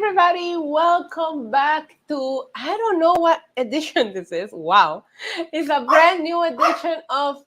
everybody. Welcome back to, I don't know what edition this is. Wow. It's a brand new edition of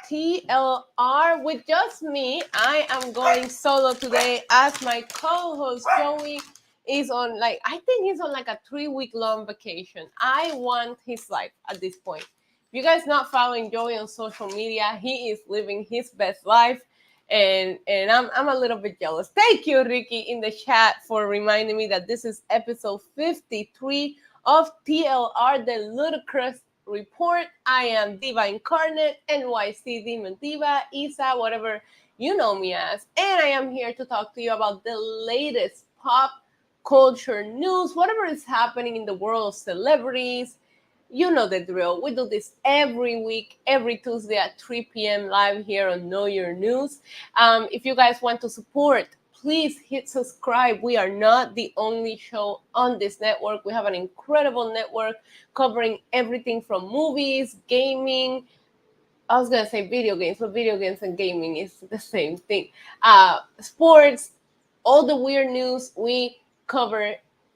TLR with just me. I am going solo today as my co-host Joey is on I think he's on like a 3-week long vacation. I want his life at this point. If you guys not following Joey on social media, he is living his best life. And I'm a little bit jealous. Thank you, Ricky, in the chat for reminding me that this is episode 53 of TLR, the Ludicrous Report. I am Diva Incarnate, NYC Demon Diva, Isa, whatever you know me as. And I am here to talk to you about the latest pop culture news, whatever is happening in the world of celebrities. You know the drill. We do this every week, every Tuesday at 3 p.m. live here on Know Your News. If you guys want to support, please hit subscribe. We are not the only show on this network. We have an incredible network covering everything from movies, gaming. I was going to say video games, but video games and gaming is the same thing. Sports, all the weird news, we cover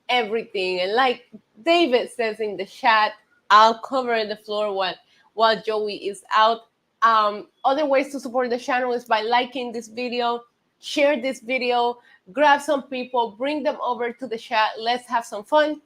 everything. And like David says in the chat, I'll cover the floor while Joey is out. Other ways to support the channel is by liking this video, share this video, grab some people, bring them over to the chat. Let's have some fun.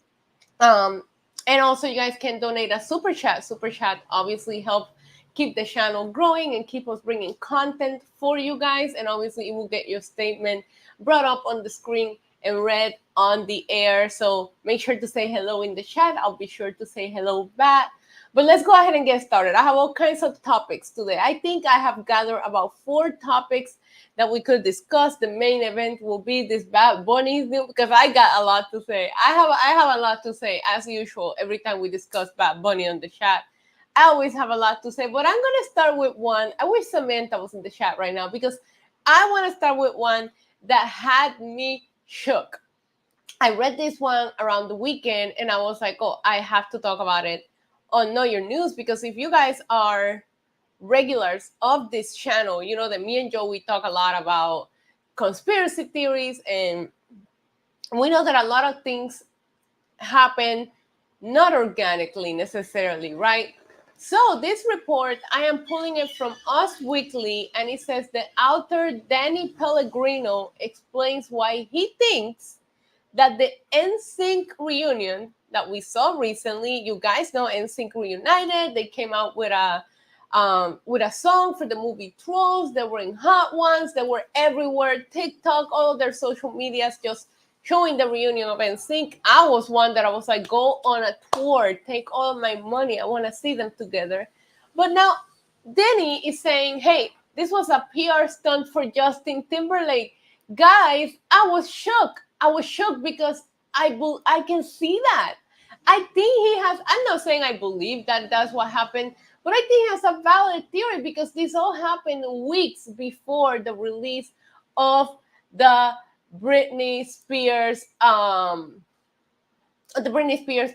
And also you guys can donate a super chat. Super chat obviously help keep the channel growing and keep us bringing content for you guys. And obviously it will get your statement brought up on the screen and read on the air. So make sure to say hello in the chat. I'll be sure to say hello back. But let's go ahead and get started. I have all kinds of topics today. I think I have gathered about 4 topics that we could discuss. The main event will be this Bad Bunny news because I got a lot to say. I have a lot to say as usual every time we discuss Bad Bunny on the chat. I always have a lot to say, but I'm going to start with one. I wish Samantha was in the chat right now because I want to start with one that had me shook. I read this one around the weekend and I was like, oh, I have to talk about it on Know Your News because if you guys are regulars of this channel, you know that me and Joe, we talk a lot about conspiracy theories, and we know that a lot of things happen not organically necessarily, right? So this report, I am pulling it from Us Weekly, and it says the author Danny Pellegrino explains why he thinks that the NSYNC reunion that we saw recently, you guys know NSYNC reunited. They came out with a song for the movie Trolls. They were in Hot Ones. They were everywhere. TikTok, all of their social medias just showing the reunion of NSYNC. I was one that I was like, go on a tour, take all of my money. I want to see them together. But now Danny is saying, hey, this was a PR stunt for Justin Timberlake. Guys, I was shook. I was shook because I can see that. I think he has, I'm not saying I believe that that's what happened, but I think he has a valid theory because this all happened weeks before the release of the Britney Spears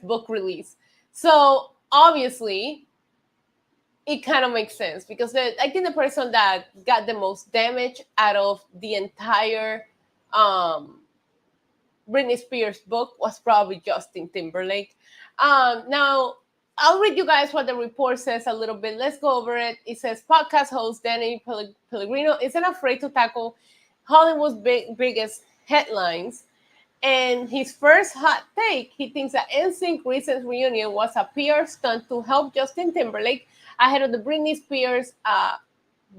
book release. So obviously it kind of makes sense because I think the person that got the most damage out of the entire Britney Spears book was probably Justin Timberlake. Now, I'll read you guys what the report says a little bit. Let's go over it. It says podcast host Danny Pellegrino isn't afraid to tackle Hollywood's biggest headlines. And his first hot take, he thinks that NSYNC recent reunion was a PR stunt to help Justin Timberlake ahead of the Britney Spears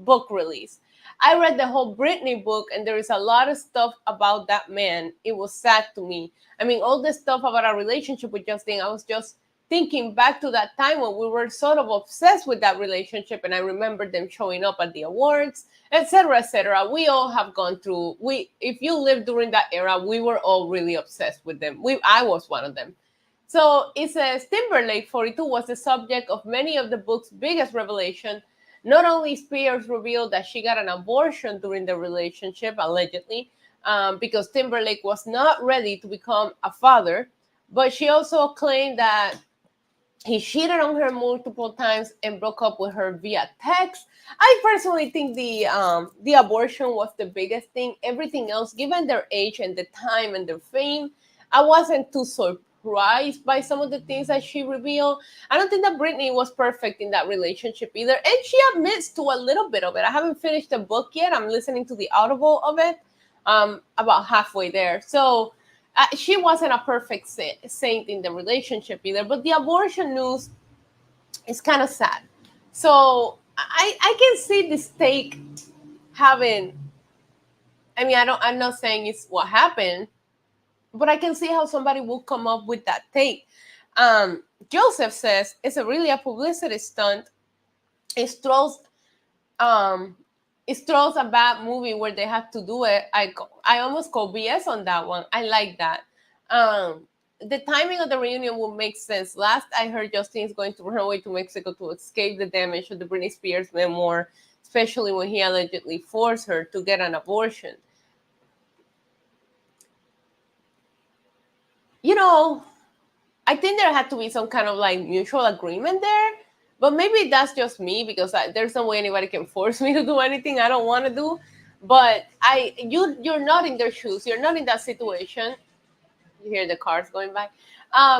book release. I read the whole Britney book, and there is a lot of stuff about that man. It was sad to me. I mean, all the stuff about our relationship with Justin, I was just thinking back to that time when we were sort of obsessed with that relationship, and I remember them showing up at the awards, etc., etc. We all have gone through. If you lived during that era, we were all really obsessed with them. I was one of them. So it says Timberlake, 42, was the subject of many of the book's biggest revelation. Not only Spears revealed that she got an abortion during the relationship, allegedly, because Timberlake was not ready to become a father, but she also claimed that he cheated on her multiple times and broke up with her via text. I personally think the abortion was the biggest thing. Everything else, given their age and the time and their fame, I wasn't too surprised by some of the things that she revealed. I don't think that Britney was perfect in that relationship either. And she admits to a little bit of it. I haven't finished the book yet. I'm listening to the audible of it, about halfway there. So she wasn't a perfect saint in the relationship either. But the abortion news is kind of sad. So I can see this take having, I mean, I'm not saying it's what happened, but I can see how somebody will come up with that take. Joseph says it's really a publicity stunt. It throws um it throws a bad movie where they have to do it. I almost call BS on that one. I like that. The timing of the reunion will make sense. Last I heard, Justin is going to run away to Mexico to escape the damage of the Britney Spears memoir, especially when he allegedly forced her to get an abortion. You know, I think there had to be some kind of like mutual agreement there, but maybe that's just me because there's no way anybody can force me to do anything I don't want to do. But you're not in their shoes. You're not in that situation. You hear the cars going by.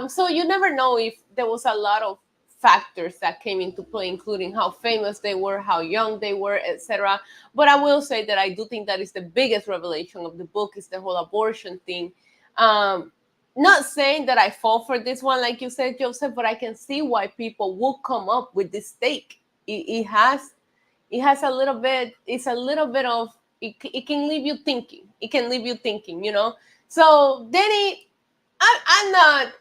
So you never know if there was a lot of factors that came into play, including how famous they were, how young they were, etc. But I will say that I do think that is the biggest revelation of the book is the whole abortion thing. Um, Not saying that I fall for this one, like you said, Joseph, but I can see why people will come up with this take. It has a little bit. It's a little bit of it can leave you thinking. It can leave you thinking, you know. So Danny, I'm not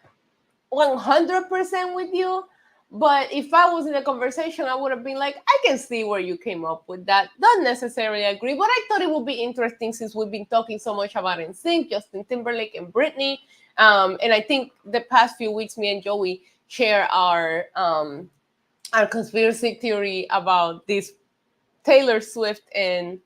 100% with you, but if I was in a conversation, I would have been like, I can see where you came up with that. Don't necessarily agree, but I thought it would be interesting since we've been talking so much about NSYNC, Justin Timberlake, and Britney. And I think the past few weeks, me and Joey share our conspiracy theory about this Taylor Swift and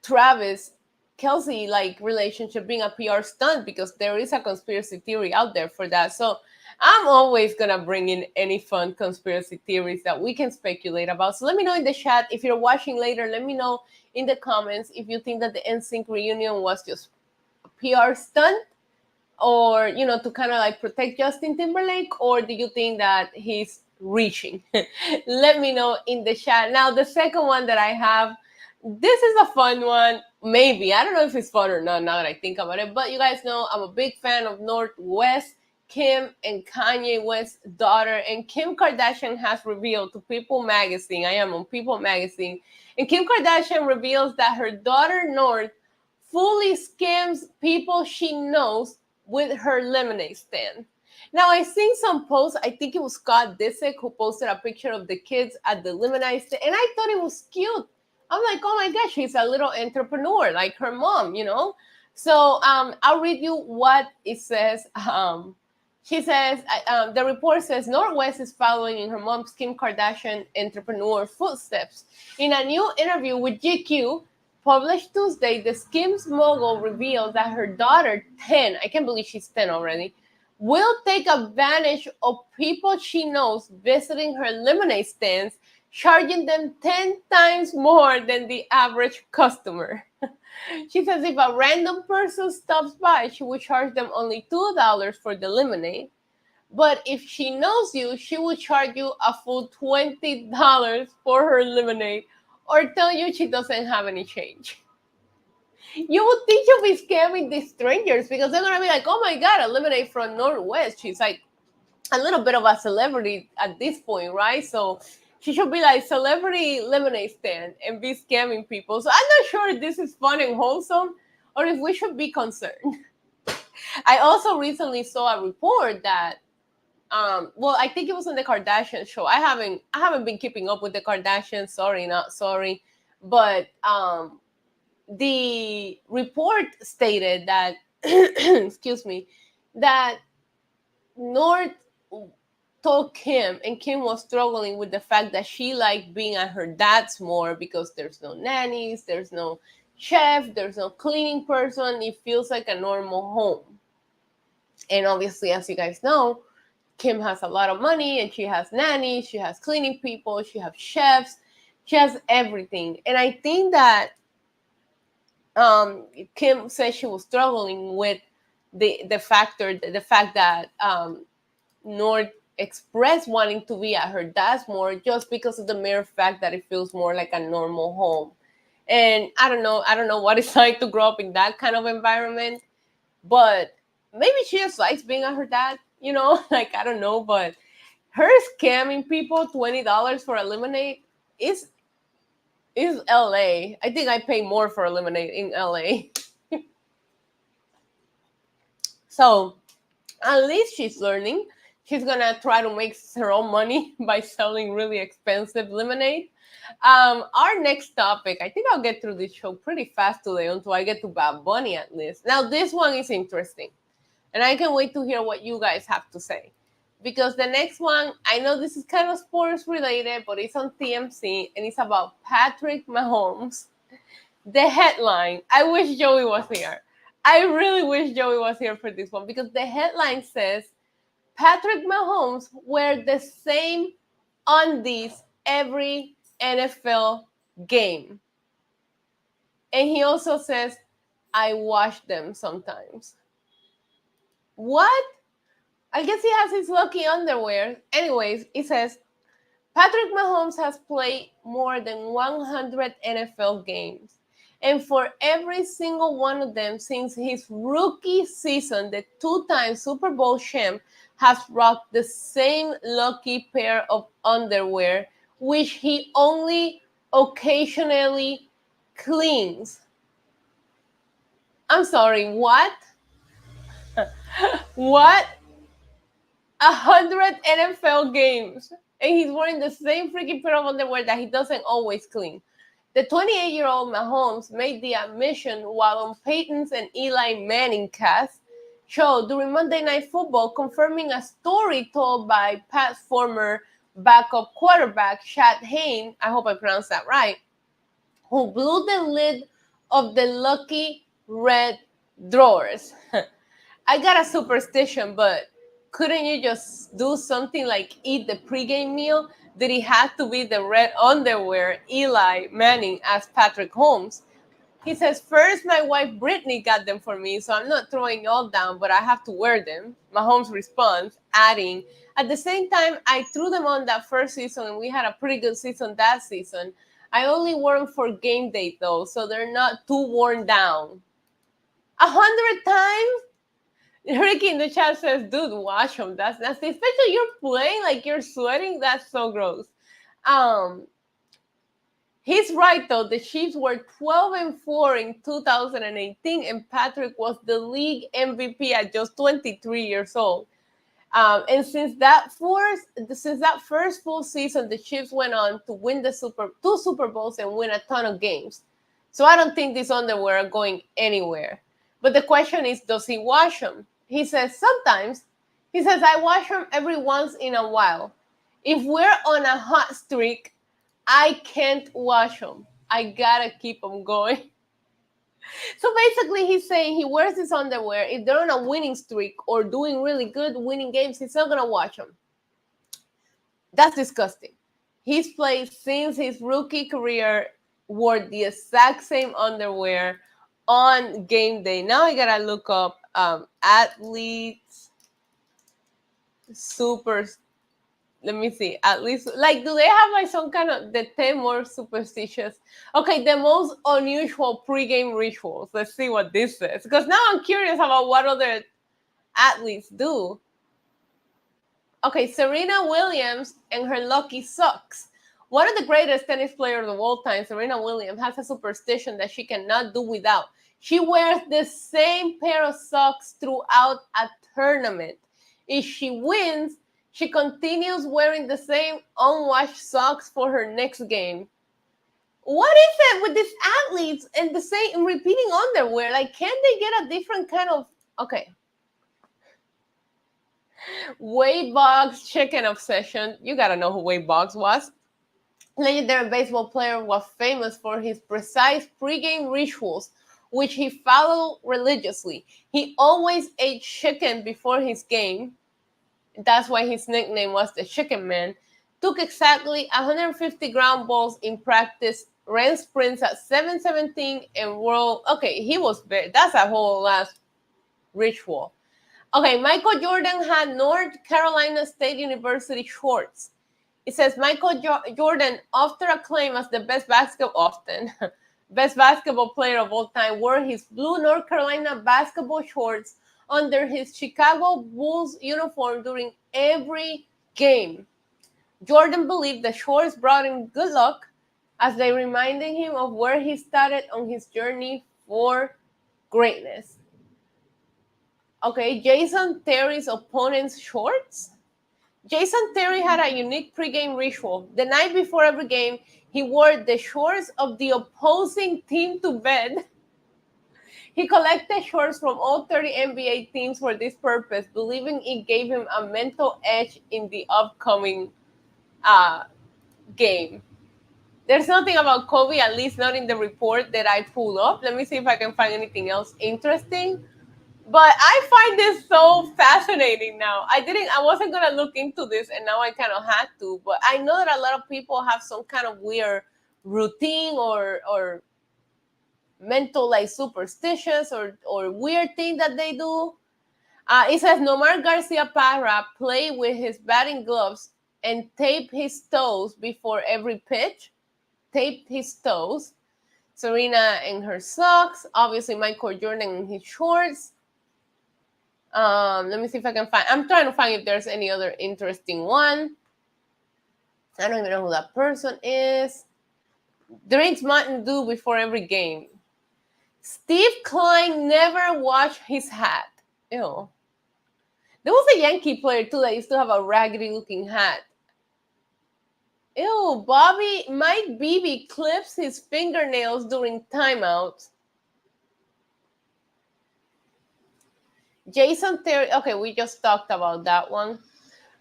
Travis Kelsey like relationship being a PR stunt because there is a conspiracy theory out there for that. So I'm always gonna bring in any fun conspiracy theories that we can speculate about. So let me know in the chat if you're watching later. Let me know in the comments if you think that the NSYNC reunion was just a PR stunt, or to kind of like protect Justin Timberlake, or do you think that he's reaching? Let me know in the chat. Now the second one that I have, this is a fun one. Maybe, I don't know if it's fun or not now that I think about it, but you guys know I'm a big fan of North West, Kim and Kanye West's daughter. And Kim Kardashian has revealed to People Magazine, I am on People Magazine, and Kim Kardashian reveals that her daughter North fully scams people she knows with her lemonade stand. Now, I seen some posts. I think it was Scott Disick who posted a picture of the kids at the lemonade stand, and I thought it was cute. I'm like, oh my gosh, she's a little entrepreneur like her mom. So I'll read you what it says. She says, the report says Northwest is following in her mom's Kim Kardashian entrepreneur footsteps. In a new interview with GQ, published Tuesday, the Skims mogul revealed that her daughter, 10, I can't believe she's 10 already, will take advantage of people she knows visiting her lemonade stands, charging them 10 times more than the average customer. She says if a random person stops by, she will charge them only $2 for the lemonade. But if she knows you, she will charge you a full $20 for her lemonade, or tell you she doesn't have any change. You would think she'll be scamming these strangers because they're gonna be like, oh my god, a lemonade from Northwest. She's like a little bit of a celebrity at this point, right? So she should be like celebrity lemonade stand and be scamming people. So I'm not sure if this is fun and wholesome or if we should be concerned. I also recently saw a report that well, I think it was on the Kardashian show. I haven't been keeping up with the Kardashians, sorry, not sorry. But the report stated that excuse me, that North told Kim, and Kim was struggling with the fact that she liked being at her dad's more because there's no nannies, there's no chef, there's no cleaning person. It feels like a normal home. And obviously, as you guys know, Kim has a lot of money and she has nannies, she has cleaning people, she has chefs, she has everything. And I think that Kim said she was struggling with the fact that North expressed wanting to be at her dad's more just because of the mere fact that it feels more like a normal home. And I don't know what it's like to grow up in that kind of environment, but maybe she just likes being at her dad, you know, like I don't know, but her scamming people $20 for a lemonade is LA. I think I pay more for a lemonade in LA. So at least she's learning. She's gonna try to make her own money by selling really expensive lemonade. Our next topic, I think I'll get through this show pretty fast today until I get to Bad Bunny at least. Now, this one is interesting, and I can wait to hear what you guys have to say. Because the next one, I know this is kind of sports related, but it's on TMC, and it's about Patrick Mahomes. The headline, I wish Joey was here. I really wish Joey was here for this one because the headline says Patrick Mahomes wear the same undies every NFL game. And he also says, I wash them sometimes. What? I guess he has his lucky underwear. Anyways, it says, Patrick Mahomes has played more than 100 NFL games. And for every single one of them since his rookie season, the two-time Super Bowl champ has rocked the same lucky pair of underwear, which he only occasionally cleans. I'm sorry, what? What? 100 NFL games. And he's wearing the same freaking pair of underwear that he doesn't always clean. The 28-year-old Mahomes made the admission while on Peyton's and Eli Manning cast show during Monday Night Football, confirming a story told by Pat's former backup quarterback, Chad Hain, I hope I pronounced that right, who blew the lid of the lucky red drawers. I got a superstition, but couldn't you just do something like eat the pregame meal? Did it have to be the red underwear Eli Manning asked Patrick Holmes? He says, first, my wife Brittany got them for me, so I'm not throwing all down, but I have to wear them. Mahomes responds, adding, at the same time, I threw them on that first season, and we had a pretty good season that season. I only wore them for game day, though, so they're not too worn down. 100 times? Ricky in the chat says, dude, wash them. That's nasty. Especially you're playing, like you're sweating. That's so gross. He's right, though. The Chiefs were 12-4 in 2018, and Patrick was the league MVP at just 23 years old. And since that first full season, the Chiefs went on to win two Super Bowls and win a ton of games. So I don't think these underwear are going anywhere. But the question is, does he wash them? He says sometimes. He says, I wash them every once in a while. If we're on a hot streak, I can't wash them. I gotta keep them going. So basically, he's saying he wears his underwear. If they're on a winning streak or doing really good winning games, he's not gonna wash them. That's disgusting. He's played since his rookie career, wore the exact same underwear on game day. Now I gotta look up athletes super. Let me see. At least, like, do they have like some kind of the 10 more superstitious? Okay, the most unusual pregame rituals. Let's see what this says. Because now I'm curious about what other athletes do. Okay, Serena Williams and her lucky socks. One of the greatest tennis players of all time, Serena Williams, has a superstition that she cannot do without. She wears the same pair of socks throughout a tournament. If she wins, she continues wearing the same unwashed socks for her next game. What is it with these athletes and the same repeating underwear? Like, can they get a different kind of... Okay. Wade Boggs chicken obsession. You gotta know who Wade Boggs was. Legendary baseball player was famous for his precise pregame rituals, which he followed religiously. He always ate chicken before his game. That's why his nickname was the Chicken Man. Took exactly 150 ground balls in practice. Ran sprints at 7:17 and world. Okay, he was very. That's a whole last. ritual. Okay, Michael Jordan had North Carolina State University shorts. It says Michael Jordan, often acclaimed as the best basketball player of all time, wore his blue North Carolina basketball shorts under his Chicago Bulls uniform during every game. Jordan believed the shorts brought him good luck as they reminded him of where he started on his journey for greatness. Okay, Jason Terry's opponent's shorts. Jason Terry had a unique pregame ritual. The night before every game, he wore the shorts of the opposing team to bed. He collected shorts from all 30 NBA teams for this purpose, believing it gave him a mental edge in the upcoming game. There's nothing about Kobe, at least not in the report that I pulled up. Let me see if I can find anything else interesting. But I find this so fascinating now. I wasn't gonna look into this, and now I kind of had to. But I know that a lot of people have some kind of weird routine or mental like superstitious or weird thing that they do. It says Nomar Garcia Parra play with his batting gloves and tape his toes before every pitch. Taped his toes. Serena in her socks. Obviously, Michael Jordan in his shorts. Let me see if I can find. I'm trying to find if there's any other interesting one. I don't even know who that person is. Drinks Mountain Dew before every game. Steve Klein never washed his hat. Ew. There was a Yankee player too that used to have a raggedy looking hat. Ew, Mike Bibby clips his fingernails during timeouts. Jason Terry, okay, we just talked about that one.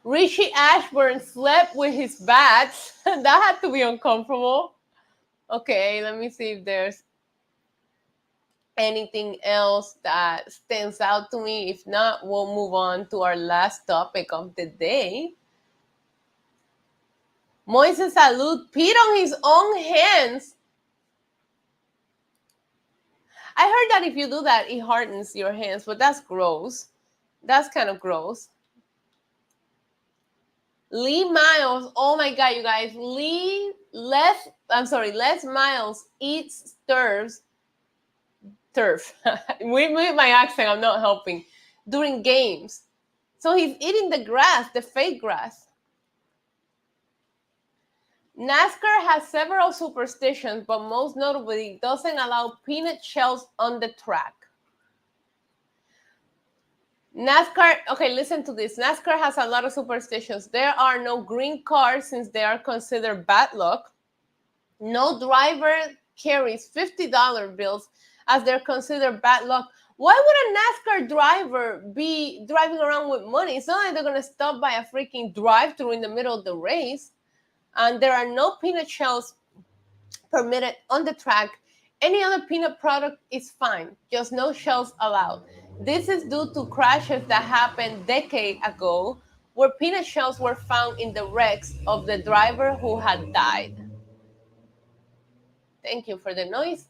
Richie Ashburn slept with his bats. That had to be uncomfortable. Okay, let me see if there's anything else that stands out to me. If not, we'll move on to our last topic of the day. Moises Alou peed on his own hands. I heard that if you do that, it hardens your hands, but that's gross. That's kind of gross. Lee Miles, oh my God, you guys. Les Miles eats turf. With my accent, I'm not helping. During games. So he's eating the grass, the fake grass. NASCAR has several superstitions, but most notably doesn't allow peanut shells on the track. NASCAR, okay, listen to this. NASCAR has a lot of superstitions. There are no green cars since they are considered bad luck. No driver carries $50 bills as they're considered bad luck. Why would a NASCAR driver be driving around with money? It's not like they're going to stop by a freaking drive-thru in the middle of the race. And there are no peanut shells permitted on the track. Any other peanut product is fine, just no shells allowed. This is due to crashes that happened decades ago where peanut shells were found in the wrecks of the driver who had died. Thank you for the noise.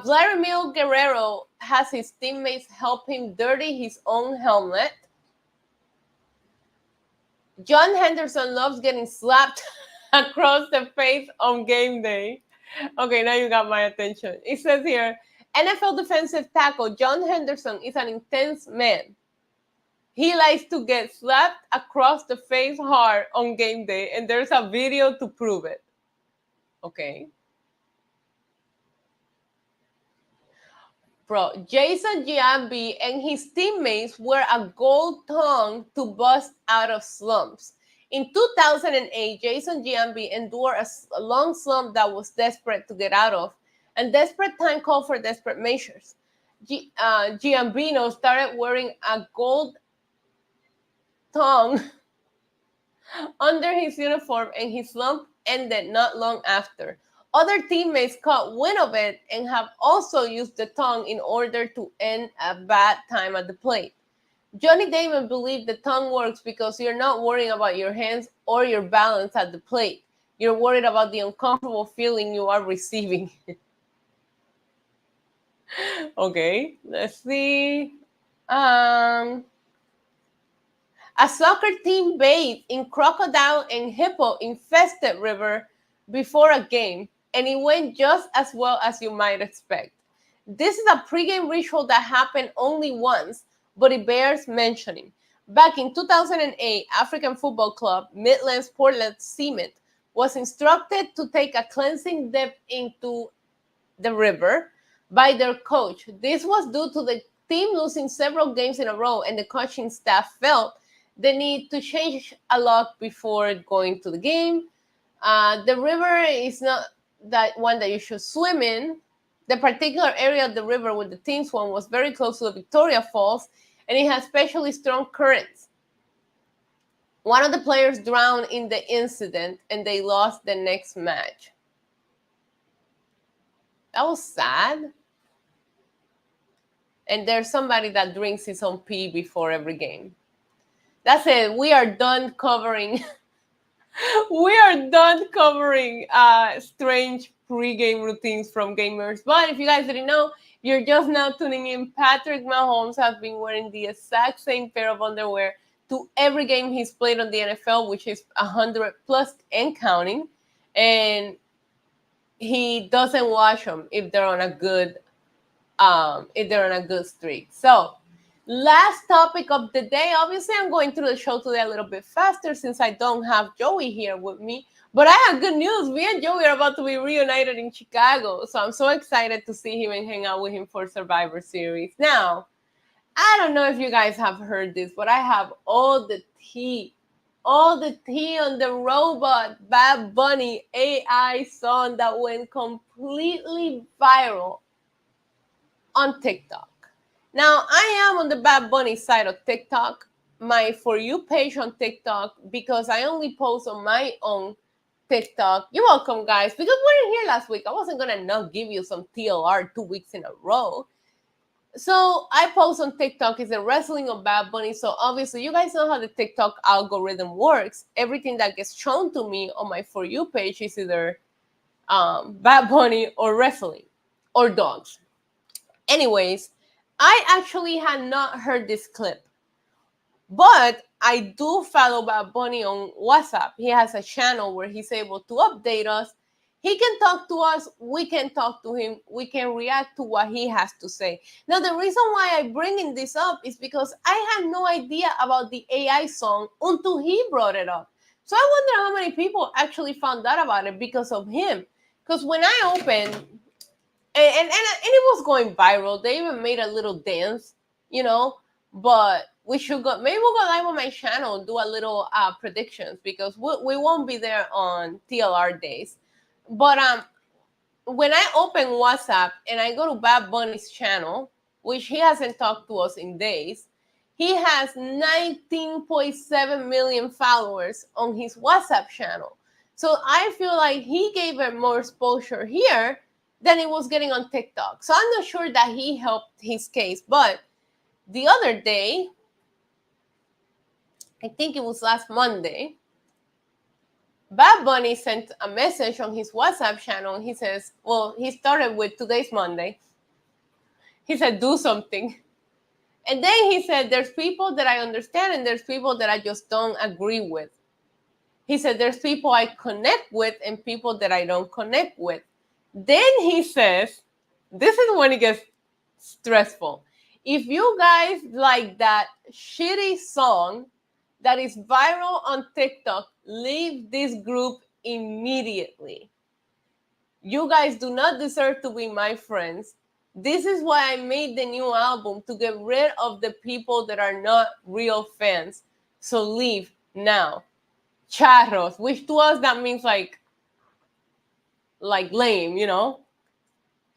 Vladimir Guerrero has his teammates help him dirty his own helmet. John Henderson loves getting slapped across the face on game day. Okay, now you got my attention. It says here, NFL defensive tackle John Henderson is an intense man. He likes to get slapped across the face hard on game day, and there's a video to prove it. Okay. Bro, Jason Giambi and his teammates wear a gold tongue to bust out of slumps. In 2008, Jason Giambi endured a long slump that was desperate to get out of, and desperate time called for desperate measures. Giambino started wearing a gold tongue under his uniform, and his slump ended not long after. Other teammates caught wind of it and have also used the tongue in order to end a bad time at the plate. Johnny Damon believed the tongue works because you're not worrying about your hands or your balance at the plate. You're worried about the uncomfortable feeling you are receiving. Okay, let's see. Um, a soccer team bathed in crocodile and hippo infested river before a game, and it went just as well as you might expect. This is a pregame ritual that happened only once, but it bears mentioning. Back in 2008, African Football Club Midlands Portland Cement was instructed to take a cleansing dip into the river by their coach. This was due to the team losing several games in a row, and the coaching staff felt the need to change a lot before going to the game. The river is not that one that you should swim in. The particular area of the river where the team swam was very close to the Victoria Falls, and it has especially strong currents. One of the players drowned in the incident, and they lost the next match. That was sad. And there's somebody that drinks his own pee before every game. That's it. We are done covering. We are done covering strange pre-game routines from gamers. But if you guys didn't know, you're just now tuning in. Patrick Mahomes has been wearing the exact same pair of underwear to every game he's played on the NFL, which is 100 plus and counting. And he doesn't wash them if they're on a good streak. So last topic of the day. Obviously, I'm going through the show today a little bit faster since I don't have Joey here with me. But I have good news. Me and Joey are about to be reunited in Chicago. So I'm so excited to see him and hang out with him for Survivor Series. Now, I don't know if you guys have heard this, but I have all the tea on the robot Bad Bunny AI song that went completely viral on TikTok. Now, I am on the Bad Bunny side of TikTok, my For You page on TikTok, because I only post on my own TikTok. You're welcome, guys, because we weren't here last week. I wasn't going to not give you some TLR 2 weeks in a row. So I post on TikTok is the wrestling of Bad Bunny. So obviously, you guys know how the TikTok algorithm works. Everything that gets shown to me on my For You page is either Bad Bunny or wrestling or dogs. Anyways, I actually had not heard this clip, but I do follow Bad Bunny on WhatsApp. He has a channel where he's able to update us. He can talk to us. We can talk to him. We can react to what he has to say. Now, the reason why I'm bringing this up is because I had no idea about the AI song until he brought it up. So I wonder how many people actually found out about it because of him. Because when I opened, and it was going viral. They even made a little dance, but we should go, maybe we'll go live on my channel and do a little predictions, because we won't be there on TLR days. But when I open WhatsApp and I go to Bad Bunny's channel, which he hasn't talked to us in days, he has 19.7 million followers on his WhatsApp channel. So I feel like he gave it more exposure here than it was getting on TikTok. So I'm not sure that he helped his case. But the other day, I think it was last Monday, Bad Bunny sent a message on his WhatsApp channel. And he says, well, he started with today's Monday. He said, do something. And then he said, there's people that I understand and there's people that I just don't agree with. He said, there's people I connect with and people that I don't connect with. Then he says, this is when it gets stressful. If you guys like that shitty song that is viral on TikTok, leave this group immediately. You guys do not deserve to be my friends. This is why I made the new album, to get rid of the people that are not real fans. So leave now. Charros, which to us that means like lame,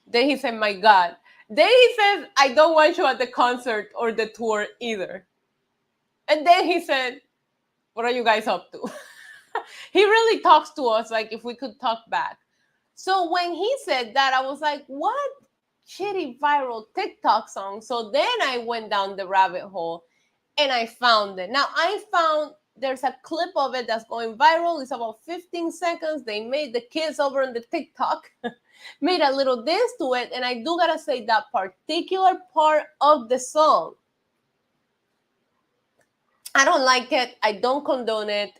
Then he said, my God. Then he says, I don't want you at the concert or the tour either. And then he said, what are you guys up to? He really talks to us like if we could talk back. So when he said that, I was like, what shitty viral TikTok song? So then I went down the rabbit hole and I found it. Now I found there's a clip of it that's going viral. It's about 15 seconds. They made the kids over on the TikTok, made a little dance to it. And I do gotta say that particular part of the song I don't like it. I don't condone it.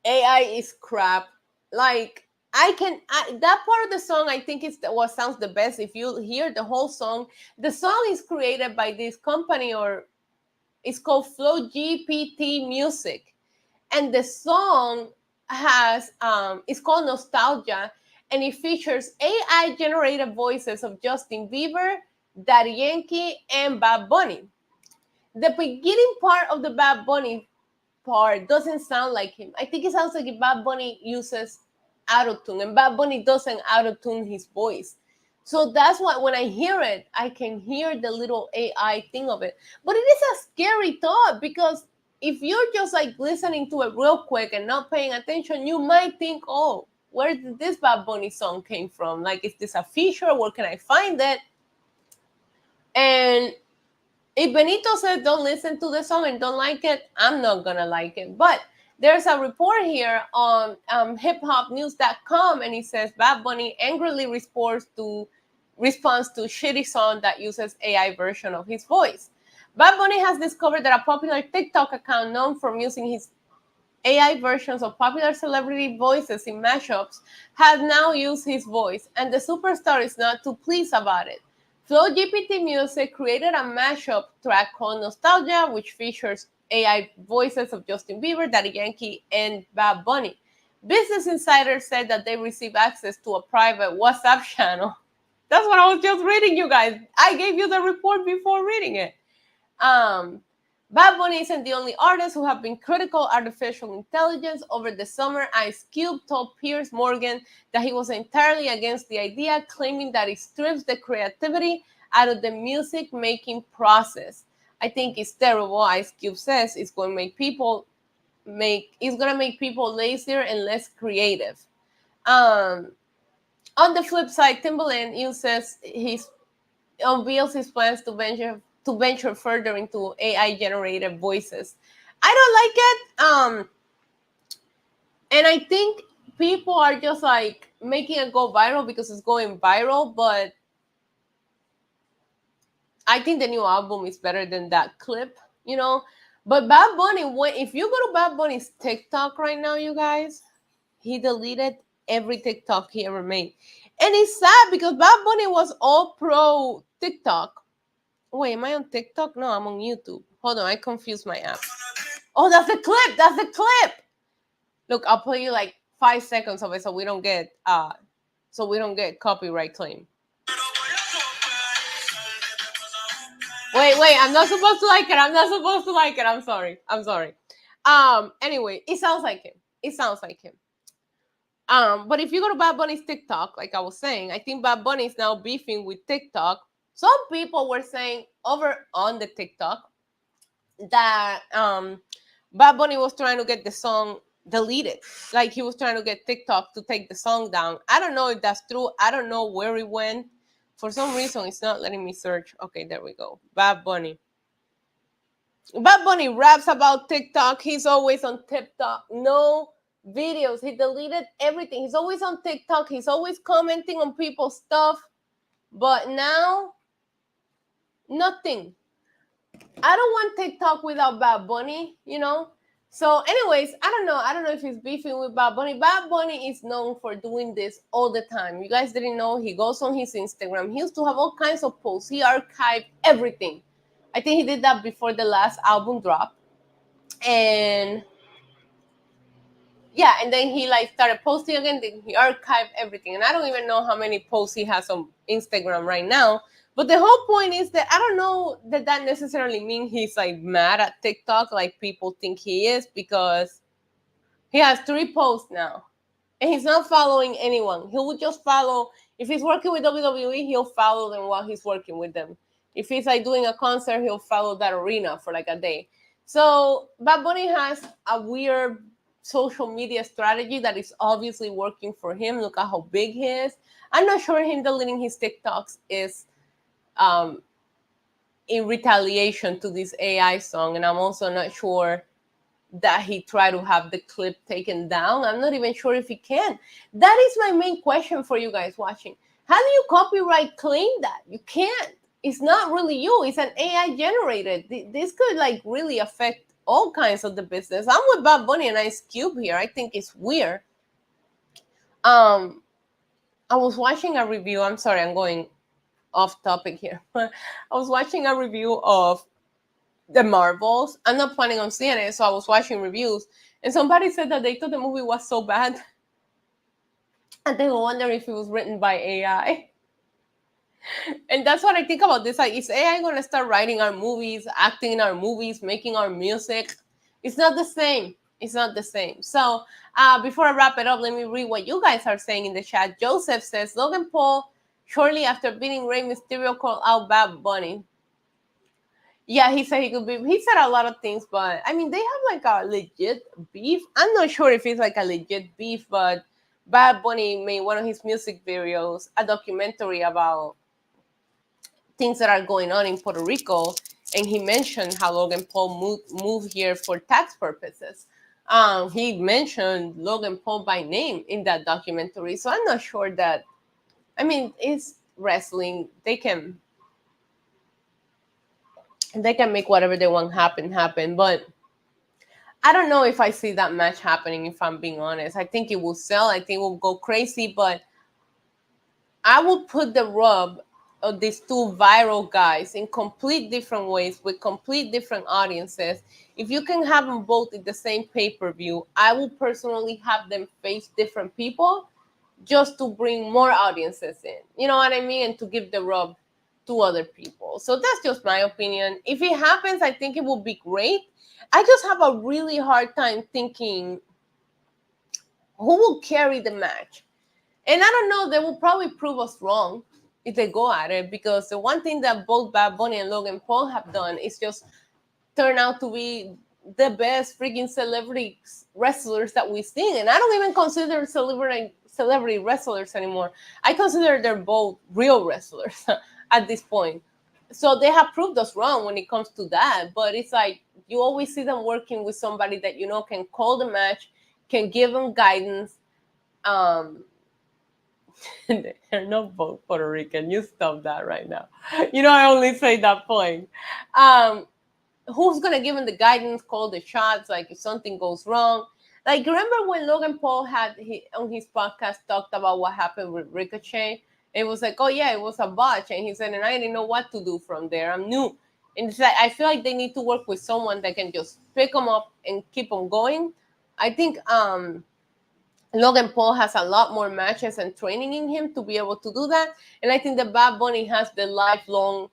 AI is crap. Like that part of the song, I think is what sounds the best. If you hear the whole song, the song is created by this company, or it's called Flow GPT Music, and the song has it's called Nostalgia, and it features AI generated voices of Justin Bieber, Daddy Yankee, and Bad Bunny. The beginning part of the Bad Bunny part doesn't sound like him. I think it sounds like if Bad Bunny uses autotune, and Bad Bunny doesn't autotune his voice. So that's why when I hear it, I can hear the little AI thing of it. But it is a scary thought, because if you're just like listening to it real quick and not paying attention, you might think, oh, where did this Bad Bunny song came from? Like, is this a feature? Where can I find it? And if Benito says don't listen to the song and don't like it, I'm not gonna like it. But there's a report here on hiphopnews.com, and it says Bad Bunny angrily responds to shitty song that uses AI version of his voice. Bad Bunny has discovered that a popular TikTok account known for using his AI versions of popular celebrity voices in mashups has now used his voice, and the superstar is not too pleased about it. Flow GPT Music created a mashup track called Nostalgia, which features AI voices of Justin Bieber, Daddy Yankee, and Bad Bunny. Business Insider said that they received access to a private WhatsApp channel. That's what I was just reading, you guys. I gave you the report before reading it. Bad Bunny isn't the only artist who have been critical of artificial intelligence. Over the summer, Ice Cube told Piers Morgan that he was entirely against the idea, claiming that it strips the creativity out of the music making process. I think it's terrible. Ice Cube says it's going to make people lazier and less creative. On the flip side, Timberlake unveils his plans to venture further into AI generated voices. I don't like it. And I think people are just like making it go viral because it's going viral, but I think the new album is better than that clip, you know. But Bad Bunny, if you go to Bad Bunny's TikTok right now, you guys, he deleted every TikTok he ever made. And it's sad because Bad Bunny was all pro TikTok. Wait, am I on TikTok? No, I'm on YouTube. Hold on, I confused my app. Oh, that's the clip. That's the clip. Look, I'll play you like 5 seconds of it so we don't get copyright claim. Wait, I'm not supposed to like it. I'm not supposed to like it. I'm sorry. Anyway, it sounds like him. But if you go to Bad Bunny's TikTok, like I was saying, I think Bad Bunny is now beefing with TikTok. Some people were saying over on the TikTok that Bad Bunny was trying to get the song deleted. Like he was trying to get TikTok to take the song down. I don't know if that's true. I don't know where it went. For some reason, it's not letting me search. Okay, there we go. Bad Bunny. Bad Bunny raps about TikTok. He's always on TikTok. No videos. He deleted everything. He's always on TikTok. He's always commenting on people's stuff. But now, nothing. I don't want TikTok without Bad Bunny, you know? So anyways, I don't know if he's beefing with Bad Bunny. Bad Bunny is known for doing this all the time. You guys didn't know, he goes on his Instagram. He used to have all kinds of posts. He archived everything. I think he did that before the last album dropped. And yeah, and then he like started posting again. Then he archived everything. And I don't even know how many posts he has on Instagram right now. But the whole point is that I don't know that necessarily means he's like mad at TikTok like people think he is, because he has 3 posts now. And he's not following anyone. He will just follow, if he's working with WWE, he'll follow them while he's working with them. If he's like doing a concert, he'll follow that arena for like a day. So Bad Bunny has a weird social media strategy that is obviously working for him. Look at how big he is. I'm not sure him deleting his TikToks is in retaliation to this AI song, and I'm also not sure that he tried to have the clip taken down. I'm not even sure if he can. That is my main question for you guys watching. How do you copyright claim that? You can't. it's not really you, it's an AI generated. This could like really affect all kinds of the business. I'm with Bad Bunny and Ice Cube here. I think it's weird. um I was watching a review. I'm sorry, I'm going off topic here. I was watching a review of the Marvels. I'm not planning on seeing it, so I was watching reviews, and somebody said that they thought the movie was so bad, and they were wondering if it was written by AI. And that's what I think about this. Like, is AI gonna start writing our movies, acting in our movies, making our music? It's not the same. It's not the same. So, before I wrap it up, let me read what you guys are saying in the chat. Joseph says Logan Paul, shortly after beating Rey Mysterio, called out Bad Bunny. Yeah, he said he could be. He said a lot of things, but I mean, they have like a legit beef. I'm not sure if it's like a legit beef, but Bad Bunny made one of his music videos a documentary about things that are going on in Puerto Rico, and he mentioned how Logan Paul moved here for tax purposes. He mentioned Logan Paul by name in that documentary, so I'm not sure that. I mean, it's wrestling; they can make whatever they want happen. But I don't know if I see that match happening. If I'm being honest, I think it will sell. I think it will go crazy, but I will put the rub of these two viral guys in complete different ways with complete different audiences. If you can have them both in the same pay-per-view, I will personally have them face different people just to bring more audiences in. You know what I mean? And to give the rub to other people. So that's just my opinion. If it happens, I think it will be great. I just have a really hard time thinking who will carry the match. And I don't know, they will probably prove us wrong if they go at it, because the one thing that both Bad Bunny and Logan Paul have done is just turn out to be the best freaking celebrity wrestlers that we've seen. And I don't even consider celebrity wrestlers anymore. I consider they're both real wrestlers at this point. So they have proved us wrong when it comes to that. But it's like you always see them working with somebody that you know can call the match, can give them guidance. They're not both Puerto Rican. You stop that right now. You know, I only say that point. Who's gonna give him the guidance, call the shots, like if something goes wrong? Like, remember when Logan Paul had on his podcast talked about what happened with Ricochet? It was like, oh yeah, it was a botch, and he said, and I didn't know what to do from there. I'm new, and it's like I feel like they need to work with someone that can just pick them up and keep them going. I think Logan Paul has a lot more matches and training in him to be able to do that. And I think that Bad Bunny has the lifelong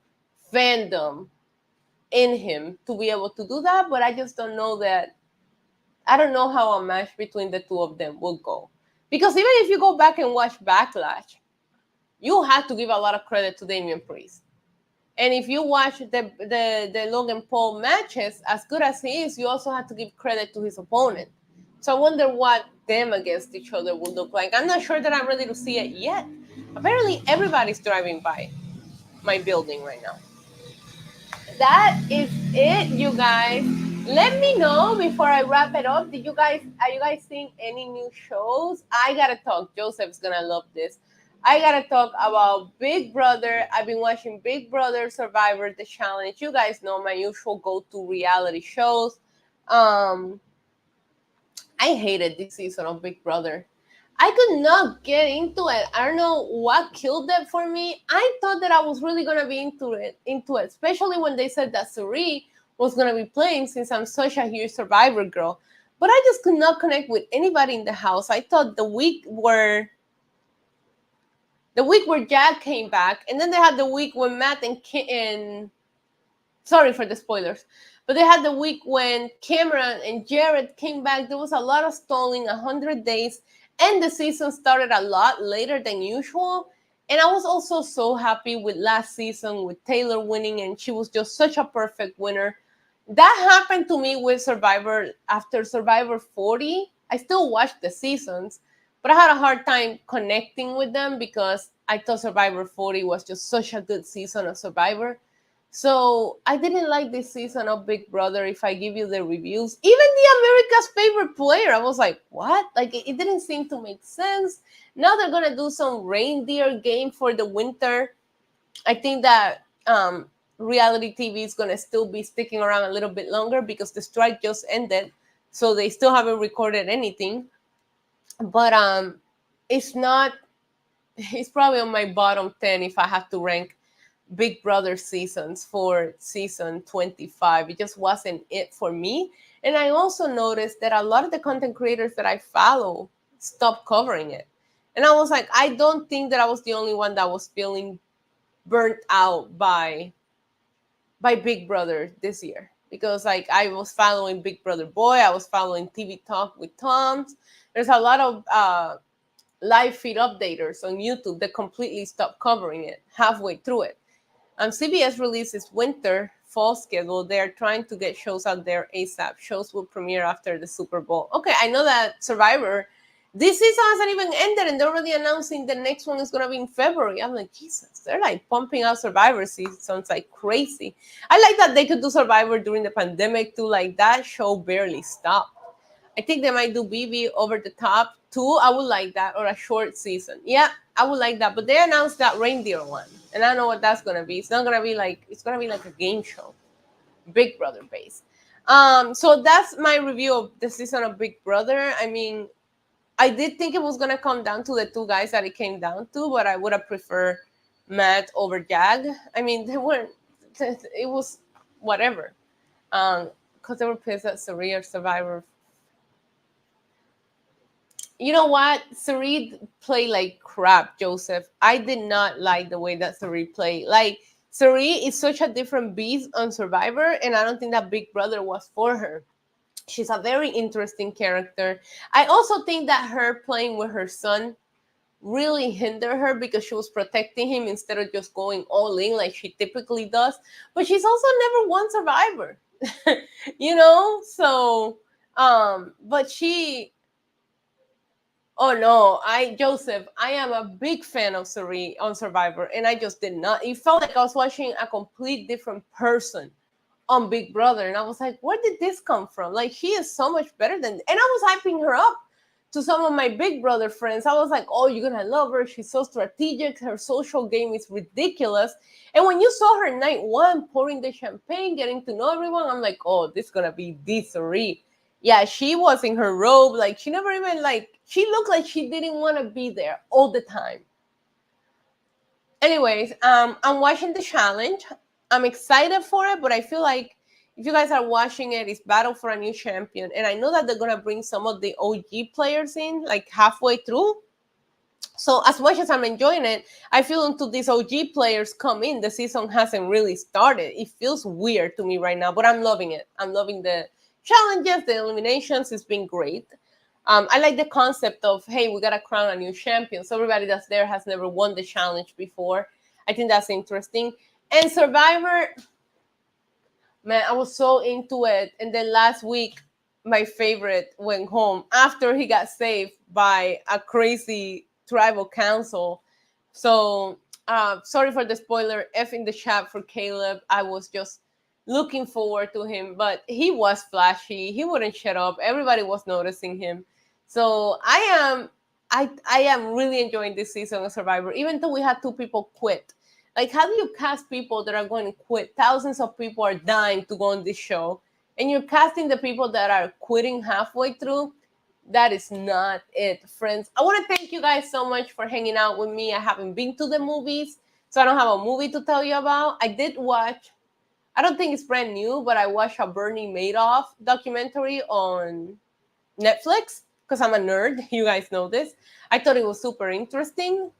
fandom in him to be able to do that. But I just don't know that. I don't know how a match between the two of them will go. Because even if you go back and watch Backlash, you have to give a lot of credit to Damian Priest. And if you watch the Logan Paul matches, as good as he is, you also have to give credit to his opponent. So I wonder what them against each other will look like. I'm not sure that I'm ready to see it yet. Apparently, everybody's driving by my building right now. That is it, you guys. Let me know before I wrap it up. Are you guys seeing any new shows? I gotta talk. Joseph's gonna love this. I gotta talk about Big Brother. I've been watching Big Brother, Survivor, The Challenge. You guys know my usual go-to reality shows. I hated this season of Big Brother. I could not get into it. I don't know what killed it for me. I thought that I was really gonna be into it, especially when they said that Suri was gonna be playing, since I'm such a huge Survivor girl. But I just could not connect with anybody in the house. I thought the week where Jack came back, and then they had the week when Matt and sorry for the spoilers, but they had the week when Cameron and Jared came back. There was a lot of stalling, 100 days, and the season started a lot later than usual. And I was also so happy with last season with Taylor winning, and she was just such a perfect winner. That happened to me with Survivor after Survivor 40. I still watched the seasons, but I had a hard time connecting with them because I thought Survivor 40 was just such a good season of Survivor. So I didn't like this season of Big Brother. If I give you the reviews, even the America's favorite player, I was like, what? Like, it didn't seem to make sense. Now they're gonna do some reindeer game for the winter. I think that reality TV is going to still be sticking around a little bit longer because the strike just ended, so they still haven't recorded anything. But it's not. It's probably on my bottom 10 if I have to rank Big Brother seasons for season 25. It just wasn't it for me. And I also noticed that a lot of the content creators that I follow stopped covering it. And I was like, I don't think that I was the only one that was feeling burnt out by Big Brother this year. Because like I was following Big Brother Boy, I was following TV Talk with Toms. There's a lot of live feed updaters on YouTube that completely stopped covering it halfway through it. CBS releases winter fall schedule. They're trying to get shows out there ASAP. Shows will premiere after the Super Bowl. Okay, I know that Survivor, this season hasn't even ended, and they're already announcing the next one is going to be in February. I'm like, Jesus, they're like pumping out Survivor seasons like crazy. I like that they could do Survivor during the pandemic too. Like that show barely stopped. I think they might do BB over the top too. I would like that, or a short season. Yeah, I would like that. But they announced that reindeer one, and I know what that's gonna be. It's not gonna be like it's gonna be like a game show, Big Brother based. So that's my review of the season of Big Brother. I mean, I did think it was gonna come down to the two guys that it came down to, but I would have preferred Matt over Jag. I mean, they weren't. It was whatever. Because they were pissed at Survivor Survivor. You know what? Sari played like crap, Joseph. I did not like the way that Sari played. Like, Sari is such a different beast on Survivor, and I don't think that Big Brother was for her. She's a very interesting character. I also think that her playing with her son really hindered her because she was protecting him instead of just going all in like she typically does. But she's also never won Survivor, So, but she Oh no, Joseph, I am a big fan of Sari on Survivor, and I just did not. It felt like I was watching a complete different person on Big Brother, and I was like, where did this come from? Like, she is so much better than. And I was hyping her up to some of my Big Brother friends. I was like, oh, you're gonna love her. She's so strategic. Her social game is ridiculous. And when you saw her night one pouring the champagne, getting to know everyone, I'm like, oh, this is gonna be the Sari. Yeah, she was in her robe. Like, she never even, like, she looked like she didn't want to be there all the time. Anyways, I'm watching the challenge. I'm excited for it, but I feel like if you guys are watching it, it's battle for a new champion. And I know that they're going to bring some of the OG players in, like, halfway through. So as much as I'm enjoying it, I feel until these OG players come in, the season hasn't really started. It feels weird to me right now, but I'm loving it. I'm loving the challenges, the eliminations. It's been great. I like the concept of, hey, we got to crown a new champion. So everybody that's there has never won the challenge before. I think that's interesting. And Survivor, man, I was so into it. And then last week, my favorite went home after he got saved by a crazy tribal council. So sorry for the spoiler. F in the chat for Caleb. I was just looking forward to him, but he was flashy. He wouldn't shut up. Everybody was noticing him. So I am really enjoying this season of Survivor, even though we had 2 people quit. Like, how do you cast people that are going to quit? Thousands of people are dying to go on this show, and you're casting the people that are quitting halfway through. That is not it, friends. I want to thank you guys so much for hanging out with me. I haven't been to the movies, so I don't have a movie to tell you about. I did watch, I don't think it's brand new, but I watched a Bernie Madoff documentary on Netflix because I'm a nerd. You guys know this. I thought it was super interesting.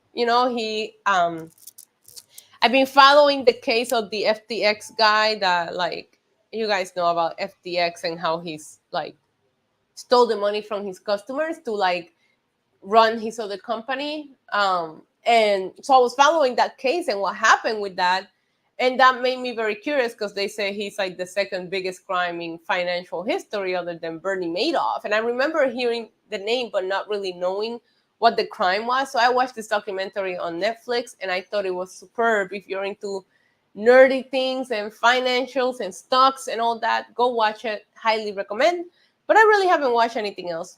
I've been following the case of the FTX guy that, like, you guys know about FTX and how he's, like, stole the money from his customers to, like, run his other company. And so I was following that case and what happened with that. And that made me very curious because they say he's like the second biggest crime in financial history other than Bernie Madoff. And I remember hearing the name, but not really knowing what the crime was. So I watched this documentary on Netflix and I thought it was superb. If you're into nerdy things and financials and stocks and all that, go watch it. Highly recommend. But I really haven't watched anything else.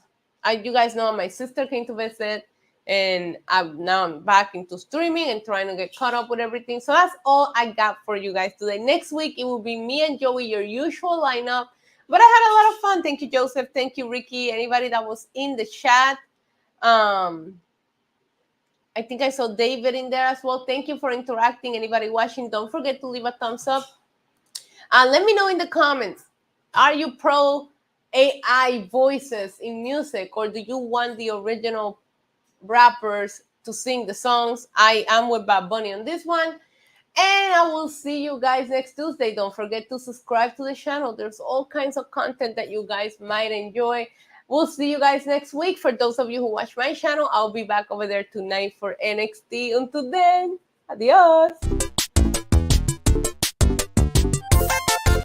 You guys know my sister came to visit and I'm back into streaming and trying to get caught up with everything. So that's all I got for you guys today. Next week it will be me and Joey, your usual lineup. But I had a lot of fun. Thank you, Joseph. Thank you, Ricky. Anybody that was in the chat. I think I saw David in there as well. Thank you for interacting. Anybody watching, don't forget to leave a thumbs up. Let me know in the comments. Are you pro AI voices in music, or do you want the original rappers to sing the songs? I am with Bad Bunny on this one. And I will see you guys next Tuesday. Don't forget to subscribe to the channel. There's all kinds of content that you guys might enjoy. We'll see you guys next week. For those of you who watch my channel, I'll be back over there tonight for NXT. Until then, adios.